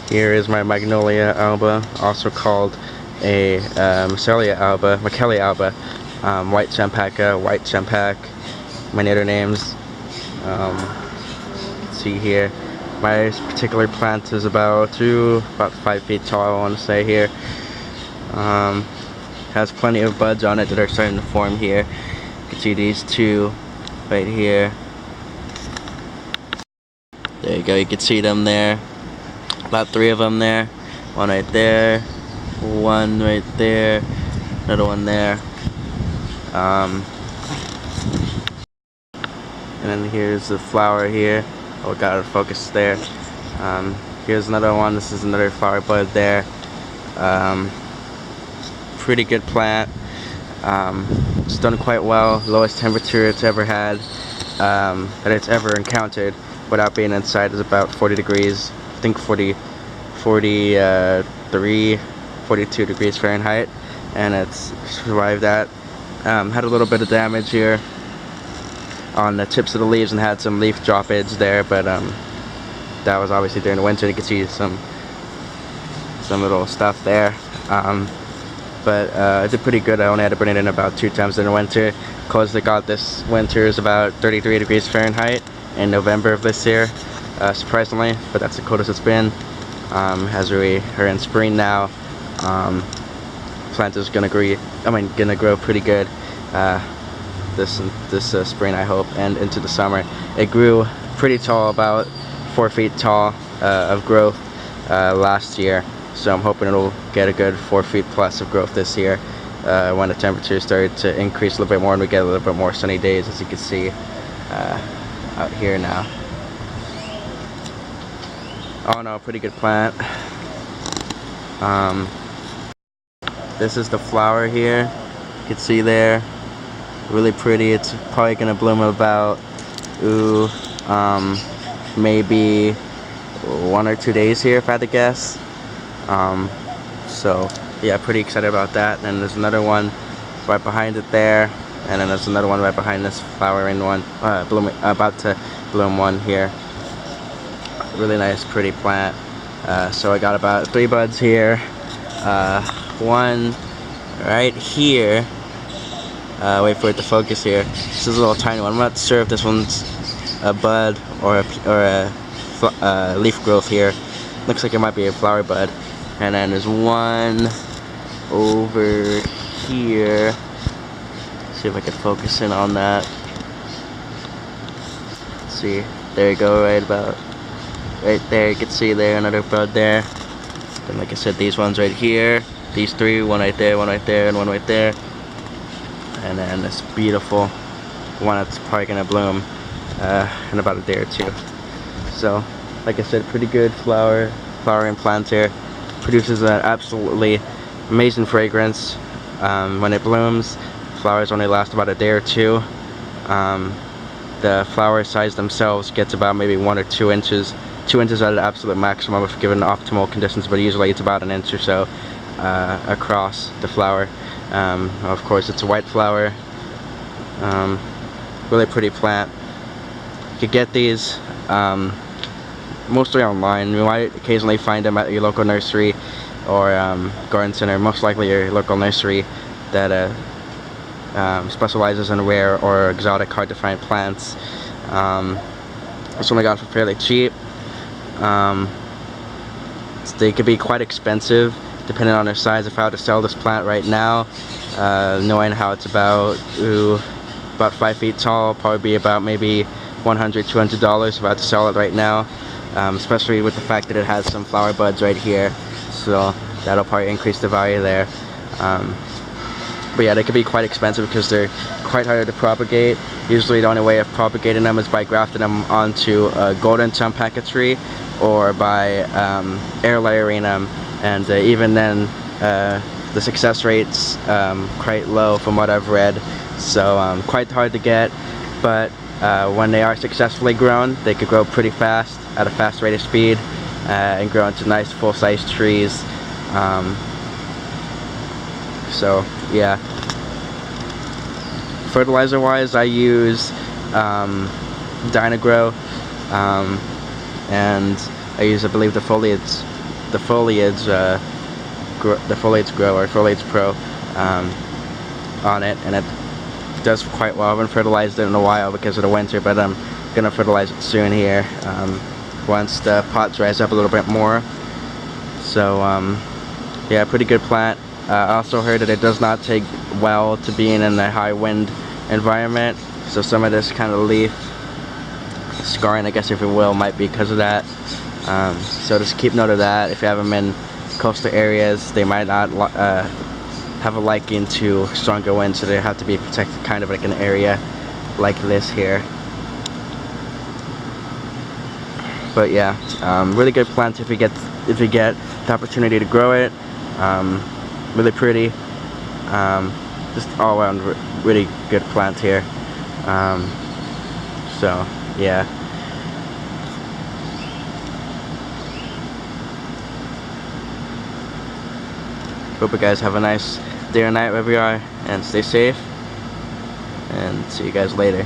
Here is my Magnolia Alba, also called a Magnolia Alba, white Champaca, white Champac, many other names. You can see here, my particular plant is about 5 feet tall, I want to say here. Has plenty of buds on it that are starting to form here. You can see these two right here. There you go, you can see them there. About 3 of them there. One right there, one right there, another one there. And then here's the flower here. Oh, got out of focus there. Here's another one. This is another flower bud there. Pretty good plant. It's done quite well. Lowest temperature it's ever had, that it's ever encountered without being inside is about 40 degrees. I think 43, 42 degrees Fahrenheit, and it's survived that. Had a little bit of damage here on the tips of the leaves and had some leaf droppage there, but that was obviously during the winter. You can see some little stuff there. But it did pretty good. I only had to bring it in about 2 times in the winter. Close they got this winter is about 33 degrees Fahrenheit in November of this year, surprisingly, but that's the coldest it's been. As we are in spring now, plant is gonna grow pretty good this spring, I hope, and into the summer. It grew pretty tall, about 4 feet tall of growth last year. So I'm hoping it'll get a good 4 feet plus of growth this year when the temperature started to increase a little bit more and we get a little bit more sunny days, as you can see out here now. Oh no, pretty good plant. This is the flower here. You can see there, really pretty. It's probably gonna bloom about maybe 1 or 2 days here, if I had to guess. So yeah, pretty excited about that. And there's another one right behind it there, and then there's another one right behind this flowering one, about to bloom one here. Really nice, pretty plant. So I got about 3 buds here. One right here. Wait for it to focus here. This is a little tiny one. I'm not sure if this one's a bud or a leaf growth here. Looks like it might be a flower bud. And then there's one over here. See if I can focus in on that. Let's see, there you go, right there. You can see there another bud there. And like I said, these ones right here, these 3, one right there, one right there, and one right there. And then this beautiful one that's probably gonna bloom in about a day or 2. So, like I said, pretty good flowering plant here. Produces an absolutely amazing fragrance when it blooms. Flowers only last about a day or 2. The flower size themselves gets about maybe 1 or 2 inches. 2 inches at the absolute maximum if given optimal conditions, but usually it's about 1 inch or so across the flower. Of course, it's a white flower. Really pretty plant. You could get these mostly online. You might occasionally find them at your local nursery or garden center, most likely your local nursery that specializes in rare or exotic, hard to find plants. This one I got for fairly cheap. They could be quite expensive depending on their size. If I were to sell this plant right now, knowing how it's about 5 feet tall, probably be about maybe $100, $200 if I had to sell it right now. Especially with the fact that it has some flower buds right here, so that'll probably increase the value there. But yeah, they could be quite expensive because they're quite hard to propagate. Usually the only way of propagating them is by grafting them onto a golden Champaca tree or by air layering them, and even then the success rate's quite low from what I've read, so quite hard to get. But when they are successfully grown, they could grow pretty fast at a fast rate of speed and grow into nice full-size trees. So yeah, fertilizer wise I use Dynagrow, and I use, I believe, the foliage the foliage grower, Foliage Pro, on it, and it does quite well. I haven't fertilized it in a while because of the winter, but I'm gonna fertilize it soon here, once the pot dries up a little bit more. So yeah, pretty good plant. I also heard that it does not take well to being in a high wind environment, so some of this kind of leaf scarring, I guess if you will, might be because of that. So just keep note of that. If you have them in coastal areas, they might not have a liking to stronger winds, so they have to be protected kind of like an area like this here. But yeah, really good plant if you get the opportunity to grow it. Really pretty. Just all around really good plant here. So yeah. Hope you guys have a nice day or night wherever you are, and stay safe, and see you guys later.